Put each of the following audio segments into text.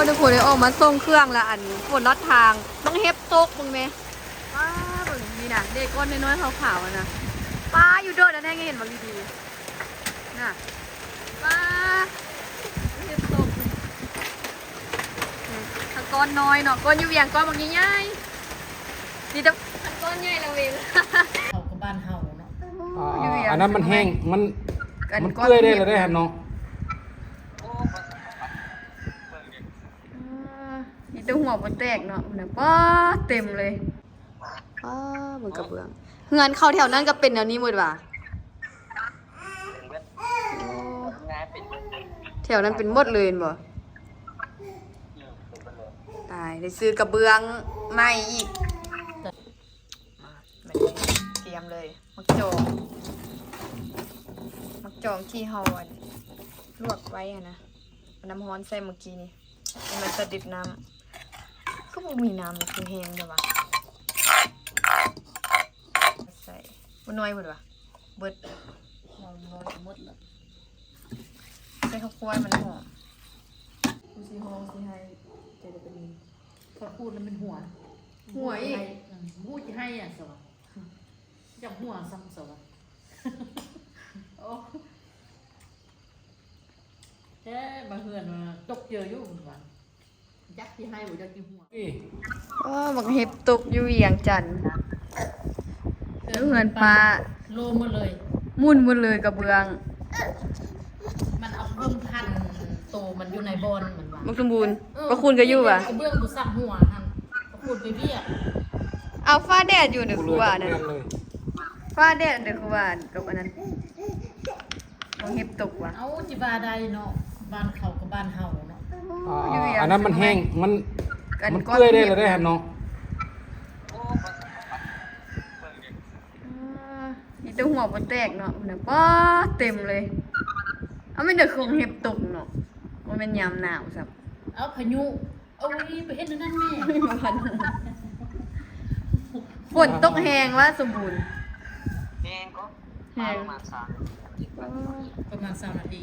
ทุกคนเลยออกมาส่งเครื่องละอันฝนลอดทางต้องเฮ็บตกมึงไหมป้าเบิ่งนี่นะเด็กก้อนน้อยๆขาวๆนะป้าอยู่โดดแล้วแน่เห็นบางดีๆน่ะป้าเฮ็บตกถ้าก้อนน้อยเนาะก้อนอยู่เวียงก้อนบางใหญ่ๆนี่จะก้อนใหญ่ละเวง เขาก็บ้านเฮาเนาะ อันนั้นมันแห้งมันเปื่อยได้เลยได้ฮะน้อง นี่ตัวหัวบนแตกเนาะมันป้าเต็มเลยป้าเหมือนกระเบื้องเงินเข้าแถวนั้นก็เป็นแนวนี้หมดว่ะแถวนั้นเป็นหมดเลยบ่ตายได้ซื้อกระเบื้องใหม่อีกเตรียมเลยมักจองที่เฮาลวกไว้อะนะน้ำร้อนใส่เมื่อกี้นี่มันจะดิบน้ำก็บ่มีน้ำคือแห้งเลยวะใส่บ่น้อยหมดวะเบิด น้อยหมดแล้ว ใส่ข้าวคั่วมันหอมกูสิหอมสิให้เจจะเป็น พอพูดแล้วมันหัว หัวอีก หูจะให้อ่ะสวะจับหัวซ้ำสวะโอ้แค่มาเฮือนมาตกเยอะอยู่เหมือนกันยักษ์ที่ให้บ่ยักษ์ที่หัว บักเห็บตกอยู่เวียงจันทน์แล้วเงินปลา โลหมดเลย มุ่นหมดเลยกระเบื้อง มันเอาเบื้องพันโตมันอยู่ในบอนเหมือนว่า บักสมบูรณ์พระคุณก็อยู่อ่ะ เบื้องบุษักหัวหันพระคุณไปเบี้ย เอาฟ้าแดดอยู่เดี๋ยวครูว่านั่น เลย ฟ้าแดดเดี๋ยวครูว่ากับอันนั้นบักเห็บตกว่ะ เอาจิบาใดเนาะบ้านเขากับบ้านเฮาเนาะ อันนั้นมันแห้งมันเปื่อยได้เลยได้ฮะน้อง นี่ตัวหัวบนแตกเนาะมันป้าเต็มเลยเอาไม่เดือดคงเห็บตกเนาะมันเป็นยามหนาวสับ เอาพายุเอานี่ไปเฮ็ดนั่นแม่ ฝนตกแหงว่าสมบูรณ์ แห้งก็ แหง ประมาณ3 ประมาณ3 นาที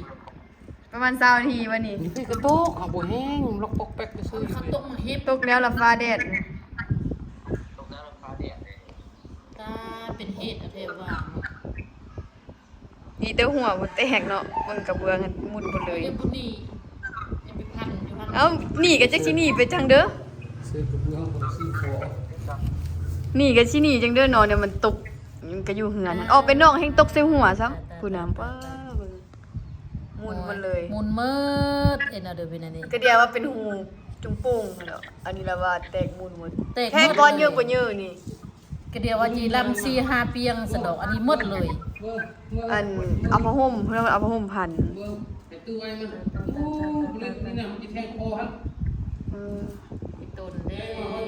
ประมาณ20 นาทีวันนี้ นี่พี่กระโตกเอาบ่แห้งลอกปอกแป๊กไปซื้อ เขาตกมาเฮ็ด ตกแล้วละฟ้าแดด ตกแล้วราคาแดดเลย ตาเป็นเฮ็ดอะเทว่า นี่ตัวหัวบนแตกเนาะเบิ่งกระเบื้องมุนหมดเลย เดี๋ยวพุ่นนี่ยังไปพันอยู่พัน เอ้าหนีก็จักสิหนีไปจังเด้อ ซื้อกระเบื้องบ่ซื้อของ หนีก็สิหนีจังเด้อเนาะเดี๋ยวมันตกมันก็อยู่เหือนออกไปนอกแห่งตกใส่หัวซ้ำผู้น้ำป้าเบิ่งมุนหมดเลย มุนเมิดเอ็นเอาเด้อเป็นอันนี้ ก็เดียวว่าเป็นหูจุงโป่งเนาะอันนี้ละว่าแตกมุนหมด แตกหมด แค่ก้อนเยอะกว่าเยอะนี่ ก็เดียวว่าจีลำ4-5เปียงสะดอกอันนี้หมดเลย อันเอาผ้าห่มเพื่อนเอาผ้าห่มพัน แต่ตัวไอ้มันโอ้นี่น่ะมันสิแทงคอครับ อีต้นเด้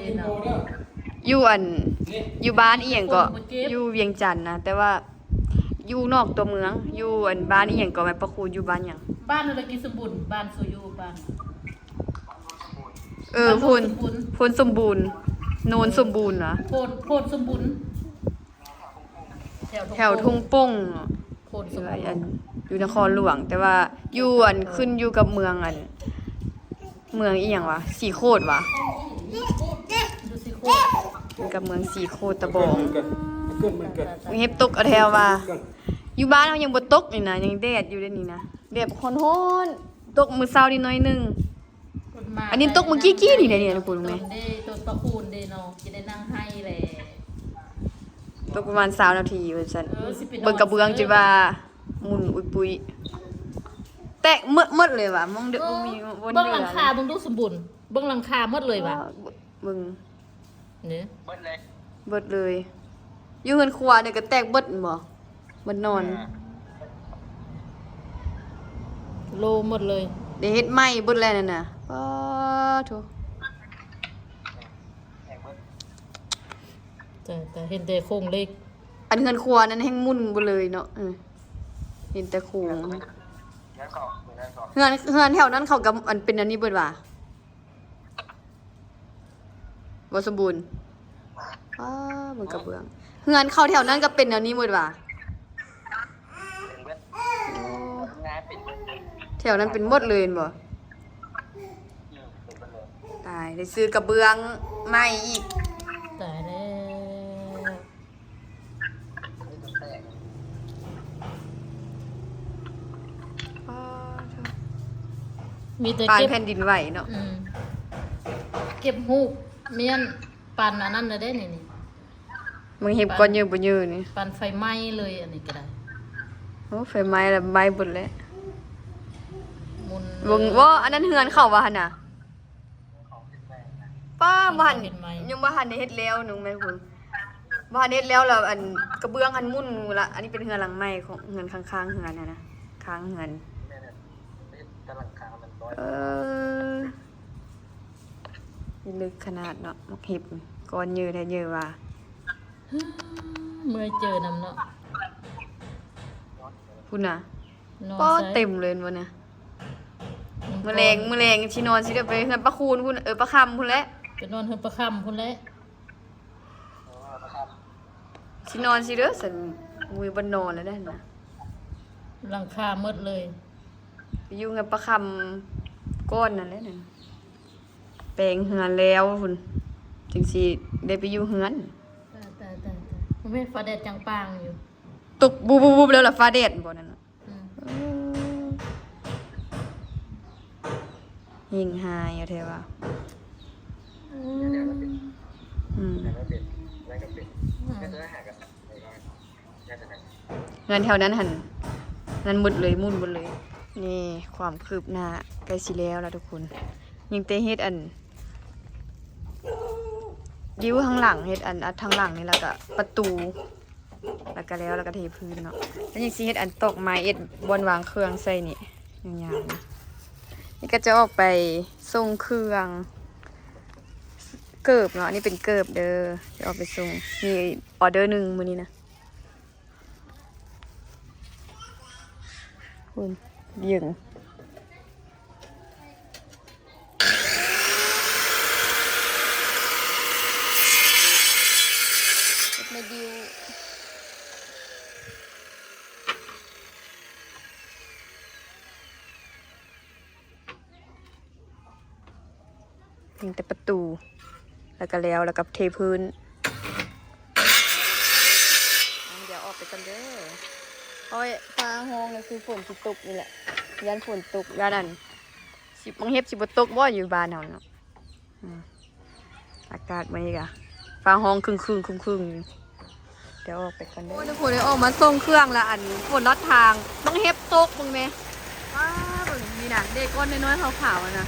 กินโต เนาะ เด้อ อยู่อัน นี่ อยู่บ้านอีหยังก็ คนบ่เจ็บ อยู่เวียงจันทน์นะแต่ว่าอยู่นอกตัวเมืองอยู่อันบ้านอีหยังก็แม่ประคูอยู่บ้านหยัง บ้านอะไรกินสมบูรณ์บ้านสุยูบ้าน พูน บ้านโนนสมบูรณ์ พูนสมบูรณ์โนนสมบูรณ์เหรอ โพนสมบูรณ์ แถวทุ่งโป่ง โพนส อยู่ มบูร อัน ณ์ อยู่นครหลวง แต่ว่าอยู่อันขึ้นอยู่กับเมืองอัน เมืองอีหยังวะสีโคตรวะ ดูสิโคตร อยู่กับเมืองสีโคตรตะบอง เกินมันเกิน เฮ็บตกเอาแถวว่าอยู่บ้านเขายังบ่ตกนี่นะยังแดดอยู่เด้นี่นะแดดร้อนๆตกมื้อเช้านิดหน่อยหนึง อันนี้ตกเมื่อกี้นี่แหละเนี่ยทุกคนรู้ไหม ต้นเด้ต้นประคูณเด้เนาะจะได้นั่งให้แหละ ตกประมาณ20 นาทีว่าซั่น สิไปนอน เบิ่งกระเบื้องจิว่าหมุนอุยปุยแตกหมดเลยว่ะมองเด้อบ่มีบ่ เบื้องหลังคาเบิ่งดูสมบูรณ์เบื้องหลังคาหมดเลยว่ะ เบิ่ง เนี่ย เบิดเลย เบิดเลย อยู่เฮือนครัวเนี่ยก็แตกเบิดบ่เบิดนอน โลหมดเลย ได้เฮ็ดใหม่เบิดแล้วนั่นน่ะอ้อโถ แห้งเบิด แต่เห็นแต่โครงเล็ก อันเฮือนครัวนั้นแฮงมุ่นบ่เลยเนาะเห็นแต่โครง งั้นก็เหมือนนั่นก็ เฮือนแถวนั้นเขาก็อันเป็นอันนี้เบิดว่ะบ่สมบูรณ์เบิ่งกระเบื้องเฮือนเข้าแถวนั้นก็เป็นอันนี้เบิดว่ะ เป็นเบิดงานเป็นเบิด แถวนั้นเป็นหมดเลยเห็นบ่ เป็นเบิดเลย ได้ซื้อกระเบื้องใหม่อีก ตายแล้ว นี่จะแตก มีแต่ ปาน เก็บ แผ่นดินไหวเนาะ เก็บหูกเมียนปันอันนั้นเลยได้นี่ มึงเห็บก้อนเยอะบ่เยอะนี่ ปันไฟไหม้เลยอันนี้ก็ได้ โอ้ไฟไหม้แล้วไหม้เบิดแล้ว มุน วงว่าอันนั้นเฮือนเข้าว่าหั่นน่ะป้าบ่หันยังบ่หันได้เฮ็ดแล้วหนึงแม่คุณบ่หันเฮ็ดแล้วแล้วอันกระเบื้องอันมุ่นละอันนี้เป็นเฮือนหลังใหม่ของเฮือนข้างๆเฮือนน่ะนะข้างเฮือน แม่เนี่ยนี่กำลังคามันร้อย นี่ลึกขนาดเนาะมักเห็บก้อนเยอะแท้เยอะว่า เมื่อยเจอนำเนาะ พุ่นน่ะ นอน ป้อ ใส่ เต็มเลยบ่เนี่ยมื้อแรงสินอนสิได้ไปเฮือนป้าคูณพุ่นป้าคำพุ่นแหละ ไปนอนเฮือนประคำพุ่นแหละ สินอนสิเด้อสันมือบ่นอนแล้วได้น่ะ หลังคาหมดเลย ไปอยู่กับป้าคำก้อนนั่นแหละนั่นแปลงเฮือนแล้วพุ่นจึงสิได้ไปอยู่เฮือน ตายมันไม่ฟ้าแดดจังปางอยู่ ตกบุบๆแล้วล่ะฟ้าแดดบ่นั่นน่ะ อืม หิงหายเอาแท้ว่าอืม แต่ไม่เป็นไม่ก็เป็นแค่จะได้หากันไม่ได้แค่จะนั้น เงินแถวนั้นหั่นนั่นหมดเลยมุ่นหมดเลย นี่ความคืบหน้าใกล้สิแล้วล่ะทุกคนยังแต่เฮ็ดอันยิ้วข้างหลังเฮ็ดอันทางหลังนี่แล้วก็ประตูแล้วก็แล้วก็เทพื้นเนาะแล้วยังสิเฮ็ดอันตอกไม้เอ็ดบอนวางเครื่องใส่นี่ยาวๆนี่นี่ก็จะออกไปส่งเครื่องเกิบเนาะอันนี่เป็นเกิบเด้อจะออกไปส่งมีออเดอร์หนึ่งมื้อนี้นะคุณเบี่ยงมาดิวเพียงแต่ประตูแล้วก็แล้วก็เทพื้นเดี๋ยวออกไปกันเด้อโอ้ยฟ้าห้องนี่คือฝนสิตกนี่แหละยันฝนตกยันอันสิบังเฮ็บสิบ่ตกบ่อยู่บ้านเฮาเนาะอากาศมื้อนี้ก็ฟ้าห้องครึ่งเดี๋ยวออกไปกันเด้อโอ้ยทุกคนได้ออกมาส่งเครื่องละอันฝนลอดทางบังเฮ็บตกมึงแม่ป้าเบิ่งนี่น่ะเด็กก้อนน้อยๆขาวๆอ่ะนะ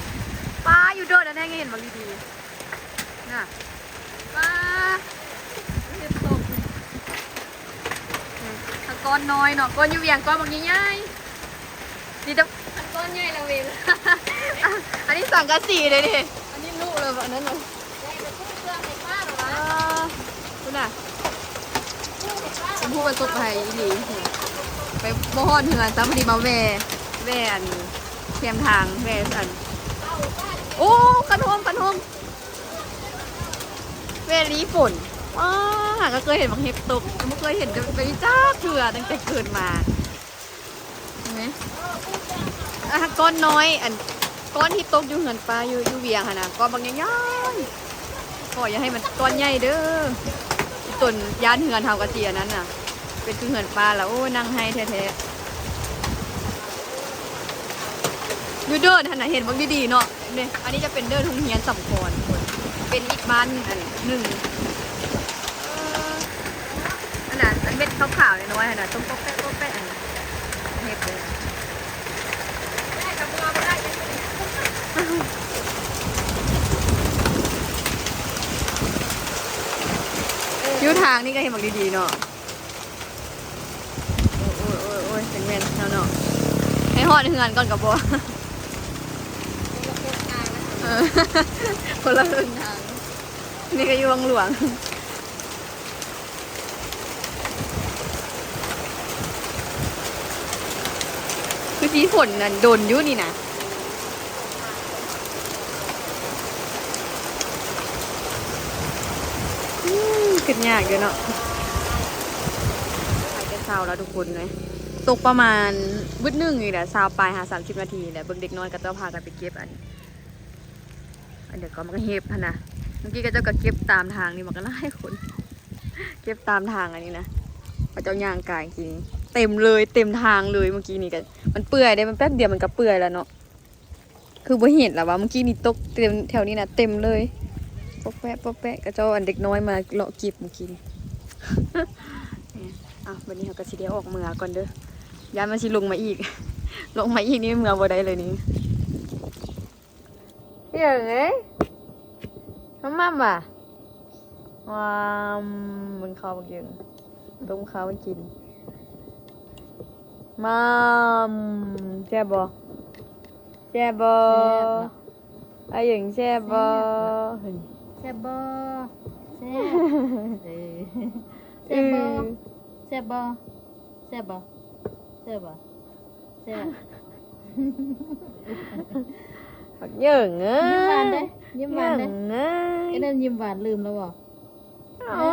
ป้าอยู่โดดอันนั้นเห็นบ่ดีๆน่ะป้าเฮ็บตกถ้าก้อนน้อยเนาะก้อนอยู่เวียงก้อนบางใหญ่ๆนี่จะก้อนใหญ่ละเวง อันนี้สังกะสีเลยดิอันนี้ลูกเลยแบบนั้นเลยคุณน่ะผมพูดประสบภัยอีหลีไปบ่ฮอดเหือนซ้ำพอดีมาแว่อันเทียมทางแว่อันโอ้คันโฮมแว่ลีฝนก็เคยเห็นบางเห็บตกแต่ไม่เคยเห็นจะไปจ้าเถื่อตั้งแต่เกิดมาเห็นไหมก้อนน้อยอันก้อนที่ตกอยู่เหือนปลาอยู่เวียงค่ะนะก้อนบางย่อยๆขออย่าให้มันก้อนใหญ่เด้อต้นยานเหือนเท่ากระเจียนั้นน่ะเป็นคือเหือนปลาแล้วโอ้นั่งให้แท้ๆยูเดินท่านน่ะเห็นบางดีๆเนาะเนี่ยอันนี้จะเป็นเดินทุ่งเฮียนสำคอนเป็นอีกบ้านอันหนึ่งอันนั้นอันเม็ดขาวๆน้อยๆขนาดต้มโป๊ะแป๊ะอันเห็บเลยยูทางนี่ก็เห็นบอกดีๆเนาะโอ้ยเป็นแม่นเนาะให้หอดเฮือนก่อนกับบัวคนละเรื่องทางนี่ก็อยู่วังหลวงคือสีฝนนั่นโดนอยู่นี่นะขึ้นยากอยู่เนาะไปกันเช้าแล้วทุกคนเลยตกประมาณบึ้ดนึงอีกแหละเช้าปลาย30 นาทีแหละเบิ่งเด็กน้อยก็ต้องพากันไปเก็บอัน อันเดี๋ยวก็มันก็เฮ็บหั่นนะเมื่อกี้ก็เจ้าก็เก็บตามทางนี่มันก็ไล่คนเก็บตามทางอันนี้นะพระเจ้าย่างกายจริงเต็มเลยเต็มทางเลยเมื่อกี้นี่ก็มันเปื่อยได้มันแป๊บเดียวมันก็เปื่อยแล้วเนาะคือบ่เห็นแล้วว่าเมื่อกี้นี่ตกเต็มแถวนี้นะเต็มเลยปอกแปะปอกแปะก็เจ้าอันเด็กน้อยมาเลาะเก็บเมื่อกี้นี่ อ่ะวันนี้เราก็สิได้ออกเมือก่อนเด้อยานมันสิลงมาอีก ลงมาอีกนี่เมือบ่ได้เลยนี่เฮ้ยเอ้ยมั่มว่ะว้ามมันเข้าบักยังต้มข้าวมันกินมัมแซ่บบ่แซ่บบ่ไอ้หยังแซ่บบ่เฮ้ย แซ่บบ่แซ่บแซ่บบ่แซ่บบ่แซ่บบ่แซ่บบ่แซ่บ บักเยิ่งเอ้ย ยิ้มหวานเด้ยิ้มหวานเด้ เยิ่งเอ้ย ไอ้นั่นยิ้มหวานลืมแล้วบ่ อ๋อ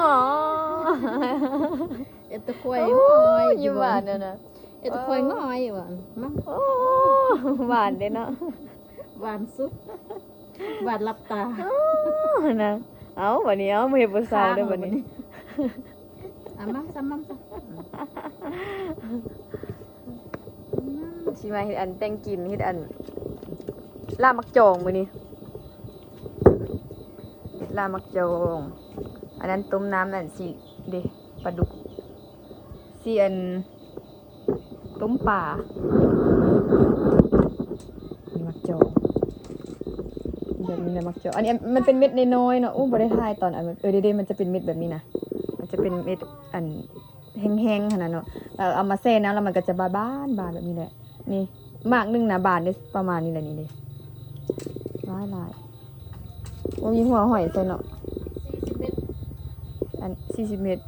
เอ็ดตะควาย โอ้ ง้อย ยิ้มหวานเนี่ยนะ เอ็ดตะควายง้อยหวานมั้ง โอ้หวานเด้เนาะ หวานสุดหวานหลับตา โอ้นะเอาวันนี้เอามาเห็นบนเสาเด้อวันนี้ อ่ะมั้งซ้ำมั้งซ้ ชิมาเฮ็ดอันแต่งกินเฮ็ดอันลาบมักจองมื้อนี้เฮ็ดลาบมักจองอันนั้นต้มน้ำอันสิเด้ปลาดุกสิอันต้มป่านี่มักจองแบบนี้นะมักจองอันนี้มันเป็นเม็ดน้อยๆเนาะบ่ได้ทายตอนอันเด้ๆมันจะเป็นเม็ดแบบนี้นะมันจะเป็นเม็ดอันแห้งๆขนาดเนาะแล้วเอามาแช่น้ำแล้วมันก็จะบานๆบานแบบนี้แหละนี่มากนึงนะบานได้ประมาณนี้แหละนี่เด้หลายๆบ่มีหัวหอยใส่เนาะ 40เม็ด อัน40เมตร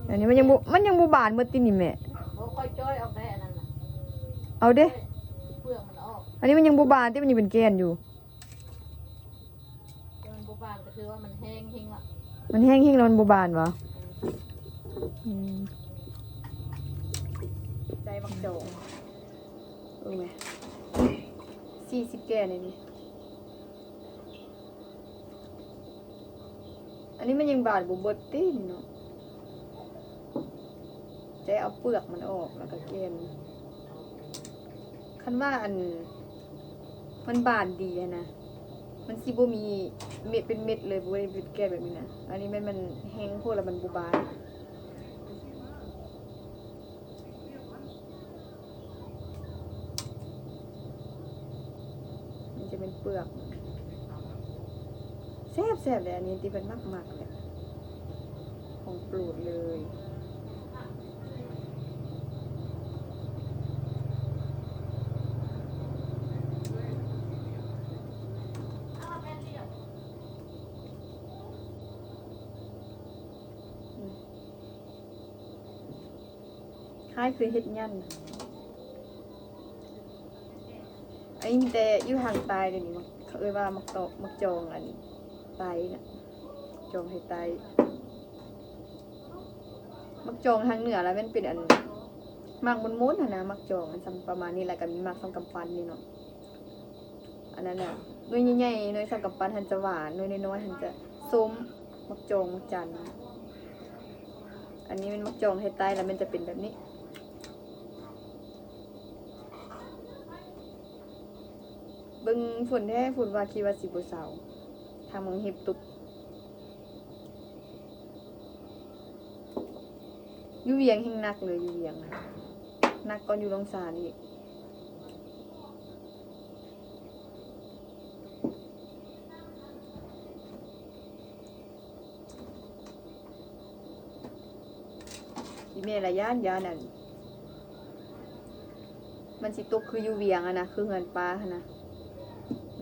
อันนี้มันยังบ่บานหมดตินี่แม่ บ่ค่อยจ้อยออกได้อันนั้นน่ะ เอาเด้ เปลือกมันออก อันนี้มันยังบ่บานติมันยังเป็นแกนอยู่ แต่มันบ่บานก็คือว่ามันแห้งหิงละ มันแห้งๆแล้วมันบ่บานวะใจบักโจงแม่40แกนนี่อันนี้มันยังบานบ่เบิดตินี่เนาะใจเอาเปลือกมันออกแล้วก็แกนคันว่าอันมันบานดีอะนะมันสิบ่มีเม็ดเป็นเม็ดเลยบ่ได้เป็นแกนแบบนี้นะอันนี้มันแห้งโพดแล้วมันบ่บานมันจะเป็นเปลือกแซ่บๆเลยอันนี้ที่เป็นมากๆเลยของโปรดเลยคล้ายคือเฮ็ดยันนะอันนี้มีแต่อยู่ห่างตายเดี๋ยวนี้เขาเอ่ยว่ามักตอกมักจองอันไตน่ะจองให้ไตมักจองทางเหนือแล้วมันเป็นอันมักม้วนๆนะมักจองมันประมาณนี้แหละก็มีมักซ้ำกำปั้นนี่เนาะอันนั้นน่ะหน่วยใหญ่ๆหน่วยซ้ำกำปั้นหันจะหวานหน่วยน้อยๆหันจะส้มมักจองมักจันอันนี้มันมักจองให้ไตแล้วมันจะเป็นแบบนี้เบิ่งฝนแท้ฝนว่าคิดว่าสิบ่เศร้าทางเมืองเฮ็บตุกอยู่เวียงแห่งนักเลยอยู่เวียงนะนักก็อยู่ลงสารอีกอีเมละย่านนั่นมันสิตกคืออยู่เวียงอะนะคือเงินปลาหั่นนะ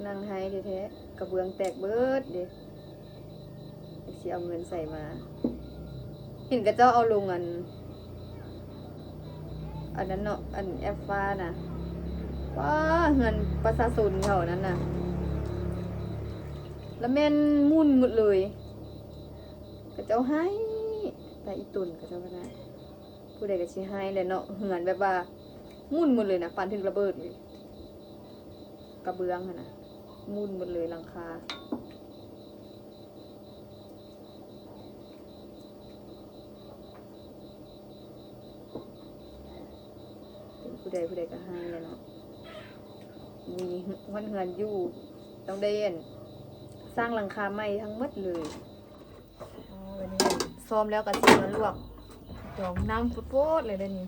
นั่งให้แท้ๆกระเบื้องแตกเบิดเด้สิเอาเงินใส่มาเห็นกระเจ้าเอาลงอันนั้นเนาะอันแอฟฟ้าน่ะว้าเงินประชาชนเขานั้นน่ะแล้วแม่นมุ่นหมดเลยกระเจ้าให้แต่อีตุนกระเจ้าก็ได้ผู้ใดก็สิให้แหละเนาะเงินแบบว่ามุ่นหมดเลยนะปานถึงระเบิดเลยกระเบื้องหั่นน่ะ มุนหมดเลยหลังคาเป็นผู้ใดก็ให้เลยเนาะมีวันเงินอยู่ต้องได้เห็นสร้างหลังคาใหม่ทั้งหมดเลยอ๋อวันนี้ซ้อมแล้วก็สิมาลวกจองน้ำโพดๆเลยเด้อนี่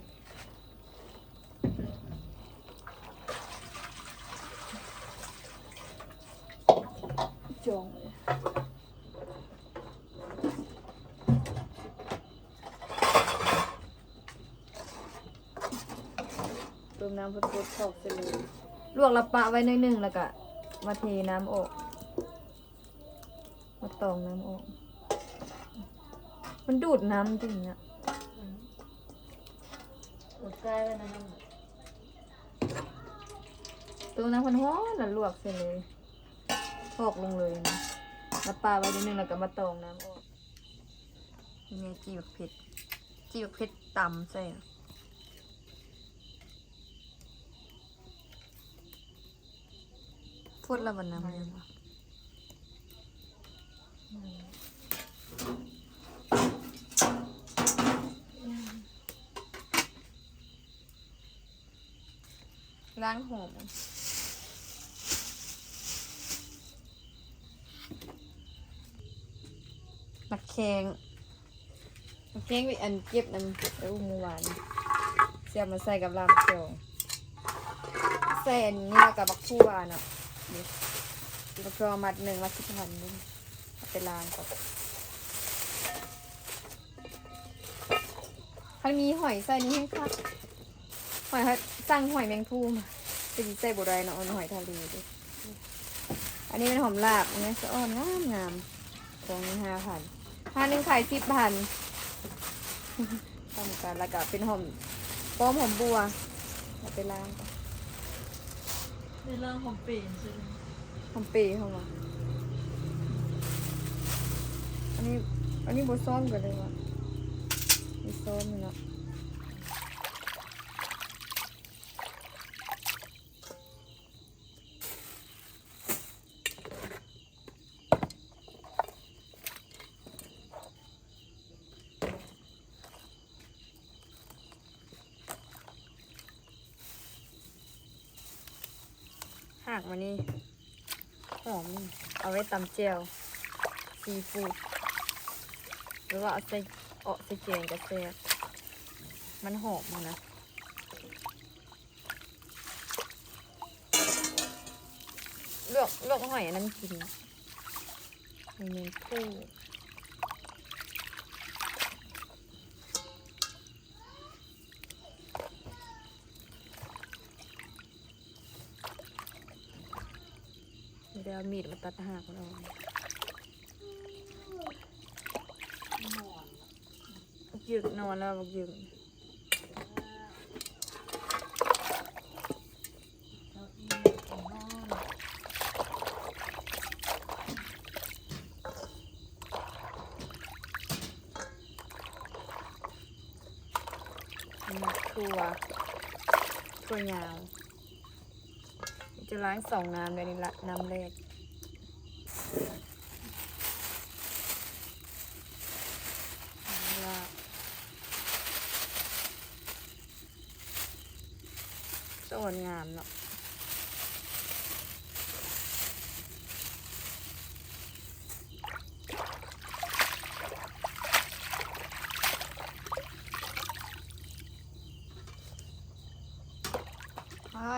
จองเติมน้ำโพดๆพอกเสร็จเลยลวกละปะไว้หน่อยหนึงแล้วก็มาเทน้ำออกมาตองน้ำออกมันดูดน้ำจริงเนี่ย อดใกล้แล้วนะน้อง ตัวน้ำพันห้อนแล้วลวกเสร็จเลยพอกลงเลยนะมาปาไว้นิดนึงแล้วก็มาตองน้ำออกนี่ไงจีบเผ็ดตำใส่อะพูดแล้ววันน้ำยังวะล้างหอมนักแข่งไปอันเก็บน้ำเมื่อวานเสียบมาใส่กับลามเจียวใส่อันนี้แล้วกับบักทั่วเนาะนี่บักทั่วมัด1 มัด10,000นี่เอาไปล้างก่อนคันมีหอยใส่นี่ให้คักหอยสั่งหอยแมงภู่มาเป็นใส่บุไรเนาะเอาหอยทะเลดิอันนี้เป็นหอมลาบอันนี้สะอ้อนงามของนี้5,000 1ขาย10,000ทำกันแล้วก็เป็นหอมป้อมหอมบัวเอาไปล้างก่อน ในเรื่องของเปลี่ยนใช่ไหม หอมเปรย์เข้ามาอันนี้บัซ้อมกันเลยวะมีซ้อมอยู่เนาะหากมานี่หอมนี่เอาไว้ตำเจียวซีฟู้ดหรือว่าเอาใส่แกงกระแซ่บมันหอมนะลวกหอยอันนั้นกินมีเมนคู่เดี๋ยวเอามีดมาตัดหักมันออกยึกนอนแล้วบอกยึกตัวยาวจะล้าง2 น้ำเลยนี่ละน้ำแรกสวยงามเนาะ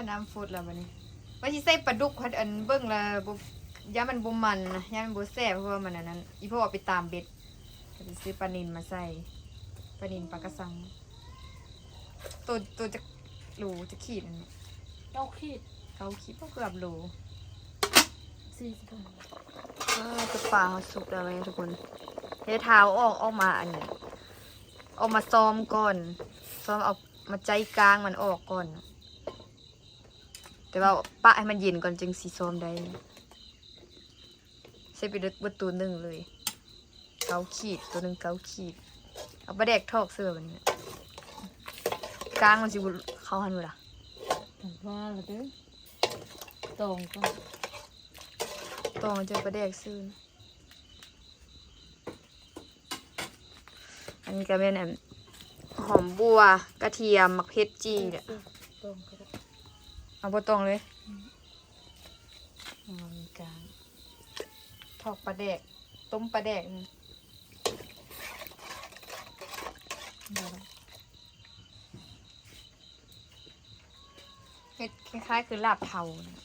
น้ำฟุดแล้ววันนี้ว่าที่ใส่ปลาดุกพัดอันเบิ้งละย่ามันบ่มันนะย่ามันบ่แซ่บเพราะว่ามันอันนั้นอีพ่อเอาไปตามเบ็ดจะไปซื้อปลานิลมาใส่ปลานิลปลากระสังตัวจะโลจะขีดอันนี้ เราคิด เขาขีดก็เกือบโล 40 บาท ตัวปลาเขาสุกแล้วไงทุกคนเดี๋ยวเท้าออกมาอันนี้ออกมาซ้อมก่อนซ้อมเอามาใจกลางมันออกก่อนแต่ว่าปะให้มันเย็นก่อนจึงสีซ้อมได้ใส่ไปดึกประตู1เลย9 ขีดตัวหนึ่ง9 ขีดเอาปลาแดกทอกเสื้อแบบนี้กลางมันสิบุเข้าหันอยู่ล่ะ ว่าแล้วเด้อตองก็ ตองเจอปลาแดกซื่นอันนี้ก็เป็นหอมบัวกระเทียมมักเพชรจีเนี่ย ตรงก็ได้ เอาบ่ตองเลย มีกลาง ทอกปลาแดกต้มปลาแดกนี่ ได้แล้ว เฮ็ดคล้ายๆคือลาบเทานะ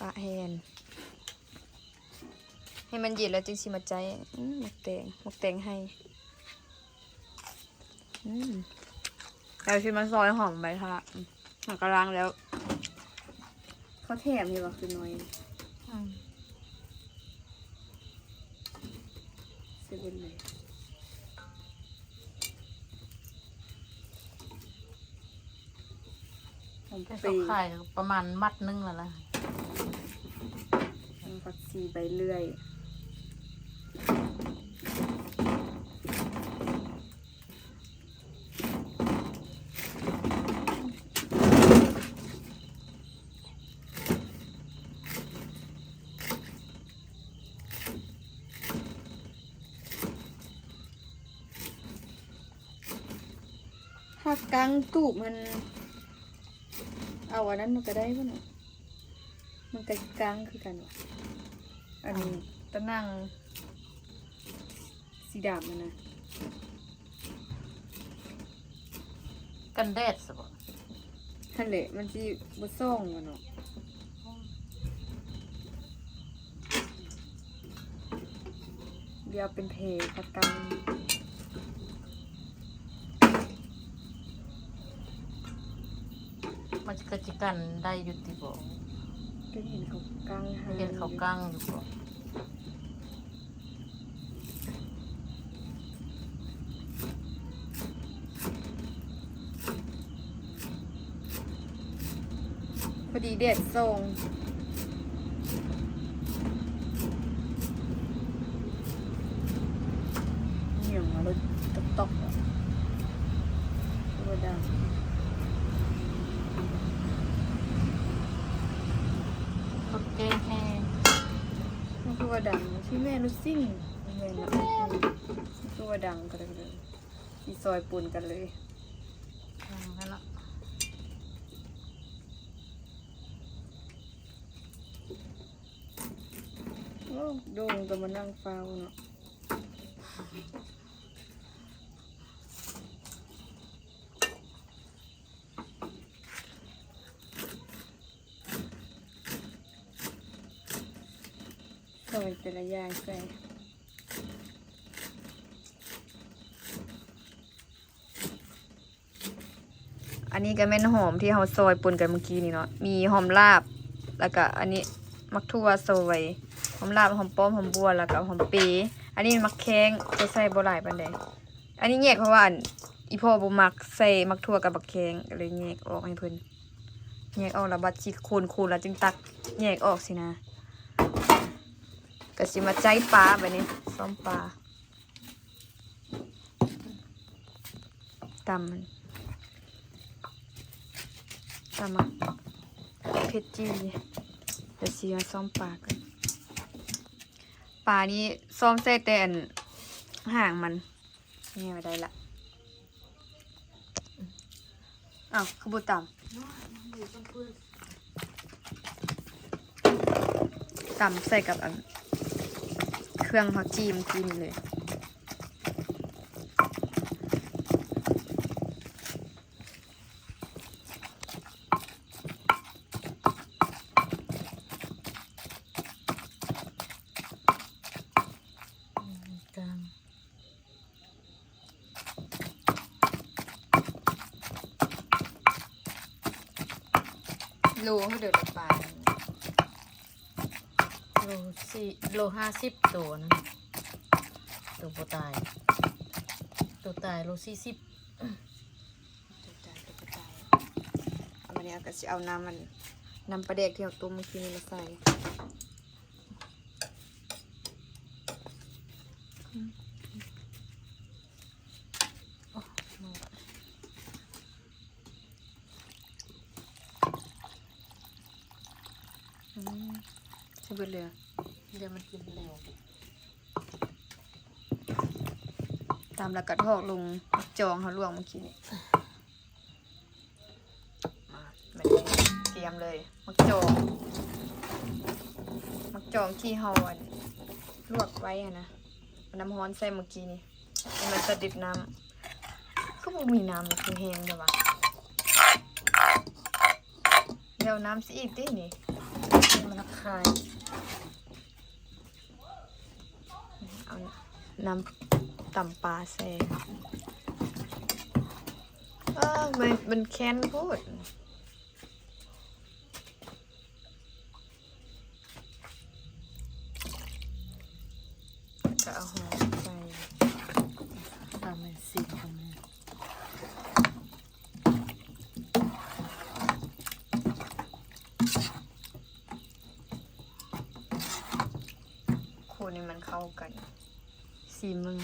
ปลาแฮนให้มันเย็นแล้วจึงสิมาใจหมกแตงให้แล้วชิมาซอยหอมใบทะหักกระลังแล้วเขาแถมนี่ว่าคือน้อยเซเว่นเลย หอม แค่ ปี เขาขายประมาณมัดนึงแล้วล่ะ ผักชีใบเลื่อยถ้ากลางตูบมัน เอาอันนั้นมันก็ได้ป่ะเนาะมันก็กลางคือกันวะอันนี้ตะนั่งสีดำมันนะ กันแดดสบ นั่นแหละมันสิบ่ซ่องวะเนาะเดี๋ยวเป็นเพพักกลาง มันจะกระจิกันได้อยู่ติบ่ ก็เห็นเขากลางห เห็นเขากลางอยู่บ่ พอดีเด็ดส่งเหนียวมารถตกๆอ่ะตัวดำ ก็แกงแห้ง มันคือว่าดังที่แม่รู้ซิ่งแม่นะมันคือว่าดังกันเลยมีซอยปุ่นกันเลย นั่นละ โอ้โด่งก็มานั่งเฝ้าเนาะซอยแต่ละอย่างใส่อันนี้ก็เป็นหอมที่เราซอยป่นกันเมื่อกี้นี่เนาะมีหอมลาบแล้วก็อันนี้มักทั่วซอยหอมลาบหอมป้อมหอมบัวแล้วก็หอมปีอันนี้มักแข้งจะใส่บ่หลายปานใดอันนี้แยกเพราะว่าอันอีพ่อบ่มักใส่มักทั่วกับบักแข้งก็เลยแยกออกให้เพิ่นแยกออกแล้วบัดสิคูณๆแล้วจึงตักแยกออกสินะก็สิมาใจปลาแบบนี้ซ้อมปลาตำมันตำมักเผ็ดจีเดี๋ยวสิมาซ้อมปลากันปลานี้ซ้อมใส่แต่อันห่างมันนี่ไม่ได้ละอ้าวขบุตำตำใส่กับอันเครื่องผักจีมกินเลย กลาง โลเขาเดือดปลา โล50ตัวนะตัวบ่ตายตัวตายโล40 ตายเอาวันนี้ก็จะเอาน้ำมันน้ำปลาแดกที่เราต้มเมื่อกี้นี่มาใส่ ใช่เบิดเลย เดี๋ยวมันกินเร็ว ตามแล้วก็ทอกลงมักจองเขาลวกเมื่อกี้นี่มาแบบนี้เตรียมเลยมักจองที่เฮาอันลวกไว้อะนะน้ำร้อนใส่เมื่อกี้นี่ให้มันสะดิดน้ำก็บ่มีน้ำคือแห้งเลยวะเดี๋ยวน้ำสิอีกดินี่ มันคาย เอาน้ำตำปลาใส่มันแค้นโพูดก็เอาหอมใส่ ตามเป็นสีทำเนี่ย คู่นี้มันเข้ากันซีมึง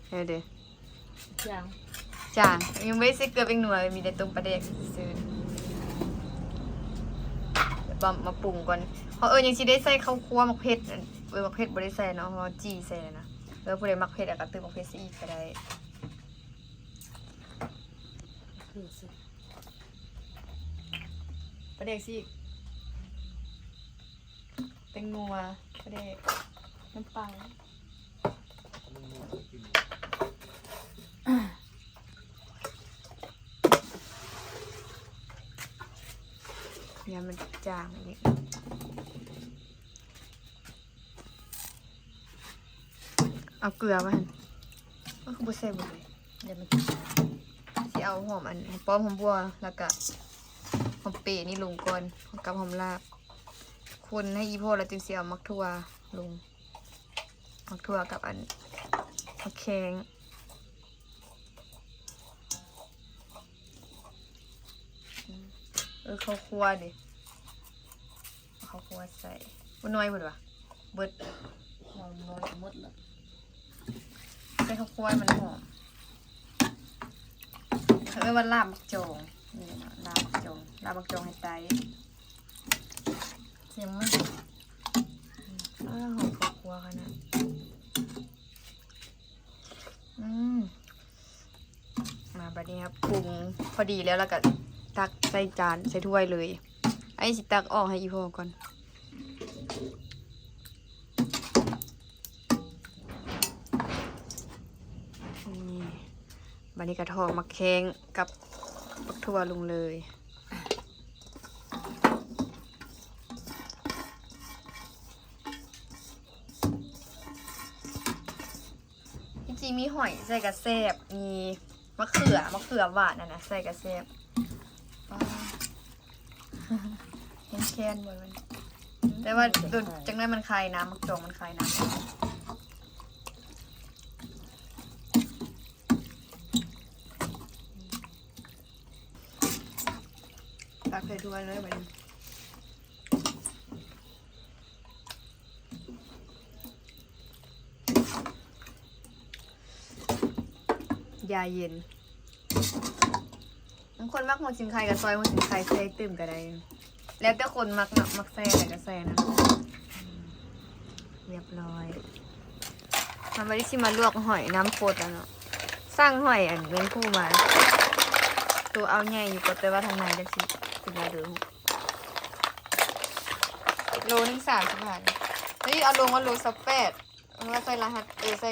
เฮ้ยเด้ ยัง จางยังไม่ใส่เกลือเป็นหน่วยมีแต่ต้มปลาแดกซื้อเดี๋ยวมาปรุงก่อนเพราะยังสิได้ใส่ข้าวคั่วมักเผ็ดมักเผ็ดบ่ได้ใส่เนาะเพราะจี้ใส่นะแล้วผู้ใดมักเผ็ดก็ตื้มมักเผ็ดซะอีกก็ได้ คือสิ ปลาแดกสิแตงนัวปลาแดกน้ำปลาอย่ามันจางอีกเอาเกลือมาหั่นก็คือบ่ใส่หมดเลย เดี๋ยวมัน สิเอาหอมอันป้อมหอมบัวแล้วก็หอมเปรย์นี่ลงก่อนกับหอมลาบคนให้อีพ่อแล้วจึงสิเอามักทั่วลงมักทั่วกับอันมักแข็งข้าวคั่วดิข้าวคั่วใส่บ่น้อยเบิดวะเบิด นอนน้อยหมดแล้ว ใส่ข้าวคั่วให้มันหอมว่าลาบมักจองนี่นะลาบมักจองให้ไต เสียงมัน หอมข้าวคั่วขนาดมาบัดนี้ครับปรุงพอดีแล้วก็ตักใส่จานใส่ถ้วยเลยไอ้สิตักออกให้อีพ่อก่อนนี่บัดนี้กระทองมาแข้งกับปักทั่วลงเลยจริงๆมีหอยใส่กระแซบมีมะเขือหวานนะใส่กระแซบแค้นๆหมดมันแต่ว่าตัวจังนั้นมันคายน้ำมักจองมันคายน้ำตักใส่ถ้วยเลยแบบนี้ยาเย็นบางคนมักหัวสิงไข่กับซอยหัวสิงไข่ใส่ตื่มก็ได้ แล้วแต่คนมักใส่อะไรก็ใส่นะเรียบร้อยทำมาที่ชิมาลวกหอยน้ำโคตรแล้วเนาะสร้างหอยอันเป็นผู้มาตัวเอาใหญ่อยู่ก็แต่ว่าทางในจะสิเป็นอะไรดูโลนึง30 บาทนี่เอาลงว่าโล18มันว่าใส่รหัสใส่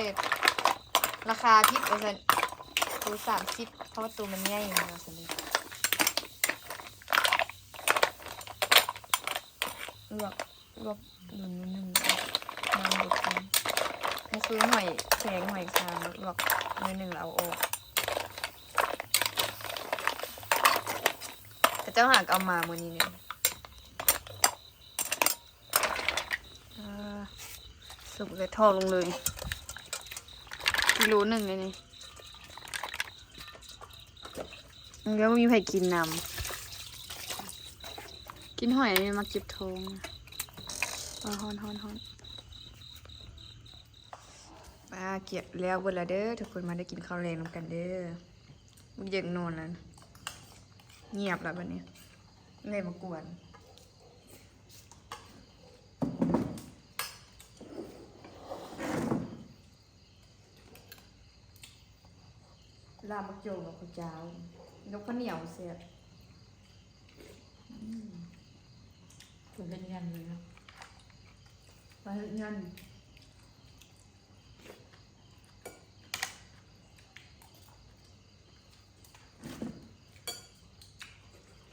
ราคาพิษเอาใส่ตัว30เพราะว่าตัวมันใหญ่เนาะสิลวกหนึ่งน้ำดุกันให้ซื้อหอยแข็งหอยคางลวกหนึ่งแล้วเอาออกแต่เจ้าหากเอามามื้อนี้เนี่ยสุกเลยทอดลงเลยกิโล1เลยนี่แล้วมีใครกินนำกินหอยนี่มาเก็บทองฮอนป้าเก็บแล้วเวลาเด้อทุกคนมาได้กินข้าวแรงน้ำกันเด้อมึงเย็นนอนแล้วเงียบแล้วบัดนี้ เลยมากวนลาบมักโจงกับข้าวเจ้ายกข้าวเหนียวเสียบ คือเป็นยันเลยนะ มาเฮ็ดงาน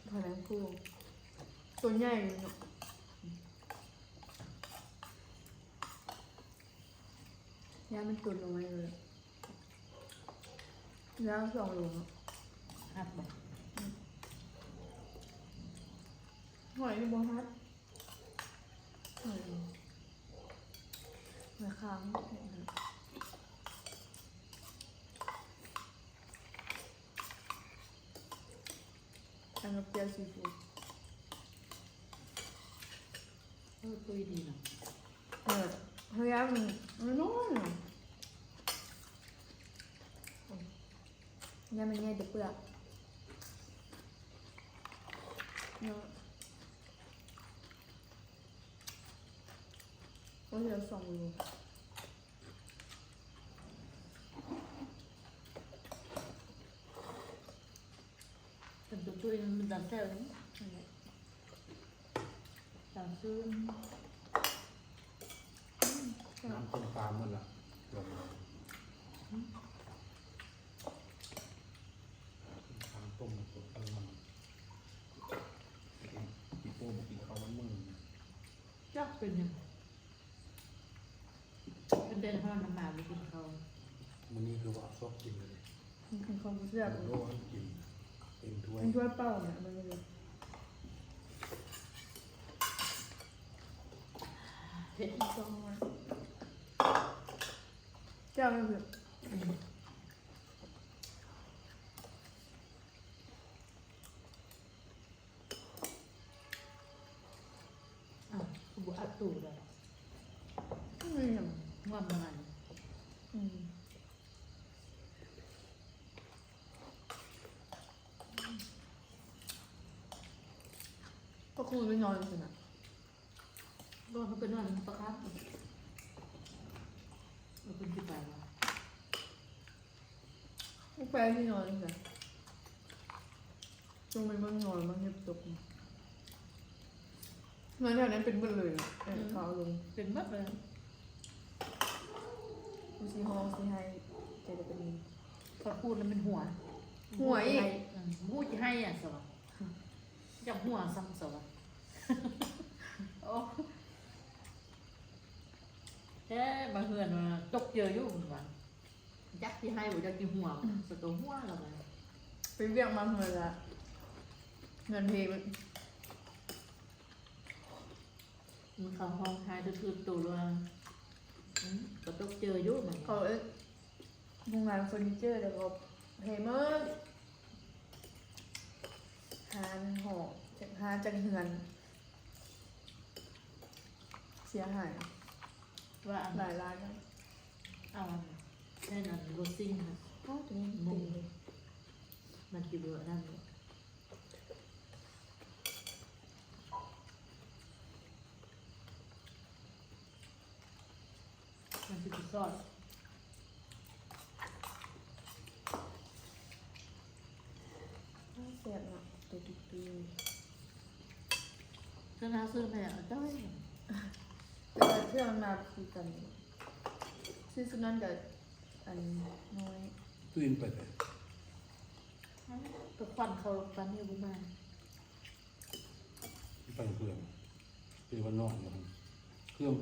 พอแล้วครูตัวใหญ่เลยเนาะย่ามันตุนลงมาเลยย่าสองโลเนาะ หักบอก หอยนี่บ่ฮัดหอยค้างอันนี้เปรี้ยวซีฟู้ด คุยดีเนาะ เฮ้ยมันนุ่มเนี่ยมันเนี่ยเด็กเปลือกเนาะโอ้ยเดี๋ยว2 โล เป็นตัวช่วยมันดันเซลล์ดันซื้อ น้ำต้มปลาหมดละลงทำต้มสดกันมันปีโป้บอกกินข้าวมันมึง จักเป็นยังเป็นเดินห้องน้ำมาไปกินเขา มันนี่คือว่าชอบกินเลย มันเป็นความรู้สึก โลให้กินเต็มถ้วย มันช่วยเป้าเนี่ยมันเลย เผ็ด ต้องมาเจ้าไม่เผ็ด อ่ะบุอัดตูเลย ไม่หยัง ง่วงมัน อืมก็คือไม่นอนสินะ ก็เขาเป็นวันประคับเราเป็นที่ไปวะ ไม่ไปที่นอนสินะจงไปเมืองนอนมันเงียบตกนอนแถวนั้นเป็นเบิดเลยเขาเอาลง เป็นมัดเลย กูซีฮองซีไฮเจเดปนี พอพูดแล้วเป็นหัว หัวอีก หูจะให้อ่ะสวะจับหัวซ้ำสวะโอ้แค่บางเฮือนมาตกเจออยู่เหมือนกันยักษ์ที่ให้บุจักที่หัวสตัวหัวเราไง ไปเวียงมาเงินละเงินเพมัน มันเขาห้องทายคือตัวว่าก็ตกเจออยู่เหมือนกัน เขาโรงงานเฟอร์นิเจอร์เดี๋ยวก็เพเมอร์หานหอหานจังเฮือน เสียหาย ว่าอัน หลายล้านนะ เอาอันแน่นอนรถซิ่งค่ะ อ้าวถึงติ่งเลย มันกี่เบอร์นั่นเลยมันคือซอส เสียบเนาะตัวตุ๊ก ก็น่าซื้อแม่ได้ แต่เชื่อมันมาคุยกันซื้อสุนันกับอันน้อย ตื่นไปเลย ก็ควันเขาฟันอยู่บุ้มา ไปเครื่องคือวันนอกมันเครื่อง